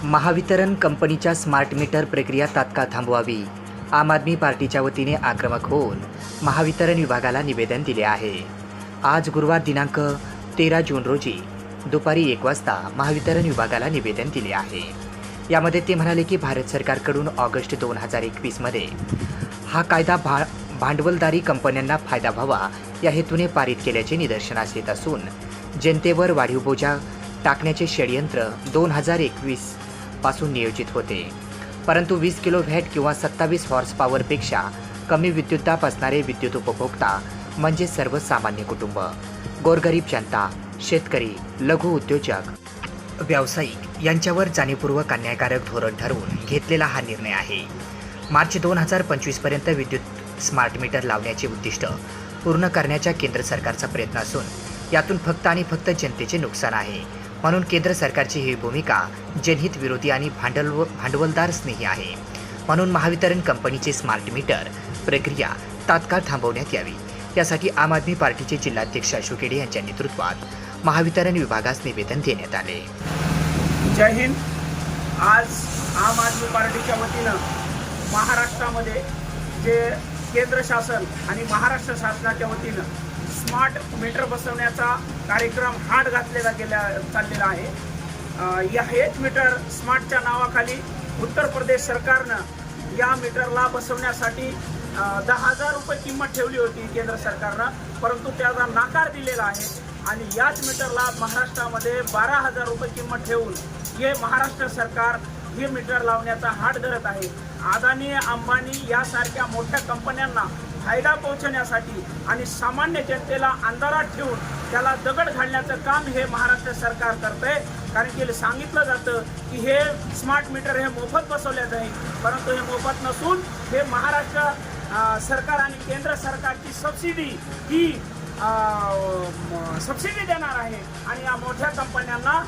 महावितरण कंपनीच्या smart meter प्रक्रिया तात्काळ थांबवावी. आम आदमी पार्टीच्या वतीने आक्रमक होऊन महावितरण विभागाला निवेदन दिले आहे. आज गुरुवार दिनांक 13 जून रोजी दुपारी 1 वाजता महावितरण विभागाला निवेदन दिले आहे. यामध्ये ते म्हणाले की भारत सरकारकडून ऑगस्ट 2021 मध्ये हा कायदा भांडवलदारी कंपन्यांना फायदा व्हावा या हेतूने पारित केल्याचे निदर्शनास येत असून जनतेवर वाढीव बोजा टाकण्याचे षडयंत्र 2021 पासून नियोजित होते. परंतु 20 किलो वॅट किंवा 27 हॉर्स पॉवरपेक्षा कमी विद्युतदाब असणारे विद्युत उपभोक्ता म्हणजे सर्वसामान्य कुटुंब, गोरगरीब जनता, शेतकरी, लघु उद्योजक, व्यावसायिक यांच्यावर जाणीवपूर्वक अन्यायकारक धोरण ठरवून घेतलेला हा निर्णय आहे. मार्च 2025 पर्यंत विद्युत स्मार्ट मीटर लावण्याचे उद्दिष्ट पूर्ण करण्याचा केंद्र सरकारचा प्रयत्न असून यातून फक्त आणि फक्त जनतेचे नुकसान आहे. म्हणून केंद्र सरकारची ही भूमिका जनहित विरोधी आणि भांडवलदार स्नेही आहे. म्हणून महावितरण कंपनीचे स्मार्ट मीटर प्रक्रिया तात्काळ थांबवण्यात यावी. यासाठी आम आदमी पार्टीचे जिल्हाध्यक्ष अशोक येडे यांच्या नेतृत्वात महावितरण विभागास निवेदन देण्यात आले. जय हिंद. आज आम आदमी पार्टीच्या वतीनं महाराष्ट्रामध्ये जे केंद्र शासन आणि महाराष्ट्र शासनाच्या वतीनं स्मार्ट मीटर बसवण्याचा कार्यक्रम हात घातलेला चाललेला आहे. या हेच मीटर स्मार्टच्या नावाखाली उत्तर प्रदेश सरकारनं या मीटरला बसवण्यासाठी 10,000 रुपये किंमत ठेवली होती केंद्र सरकारनं, परंतु त्याचा नाकार दिलेला आहे. आणि याच मीटरला महाराष्ट्रामध्ये 12,000 रुपये किंमत ठेवून हे महाराष्ट्र सरकार हे मीटर लावण्याचा हात धरत आहे. अदानी, अंबानी यासारख्या मोठ्या कंपन्यांना फायदा पोहोचण्यासाठी आणि सामान्य जनतेला अंधारात ठेवून त्याला दगड घालण्याचं काम हे महाराष्ट्र सरकार करतंय. कारण की सांगितलं जातं की हे स्मार्ट मीटर हे मोफत बसवले जाईल, परंतु हे मोफत नसून हे महाराष्ट्र सरकार आणि केंद्र सरकारची सबसिडी ही सबसिडी देणार आहे आणि या मोठ्या कंपन्यांना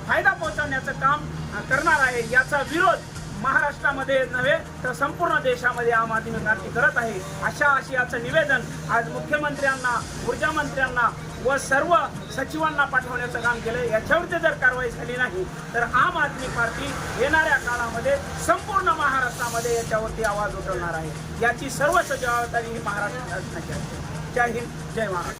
फायदा पोहोचवण्याचं काम करणार आहे. याचा विरोध महाराष्ट्रामध्ये नव्हे तर संपूर्ण देशामध्ये आम आदमी पार्टी करत आहे. अशा आशयाचं निवेदन आज मुख्यमंत्र्यांना, ऊर्जा मंत्र्यांना व सर्व सचिवांना पाठवण्याचं काम केलं. याच्यावरती जर कारवाई झाली नाही तर आम आदमी पार्टी येणाऱ्या काळामध्ये संपूर्ण महाराष्ट्रामध्ये याच्यावरती आवाज उठवणार आहे. याची सर्व जबाबदारी ही महाराष्ट्र शासनाची आहे. जय हिंद, जय महाराष्ट्र.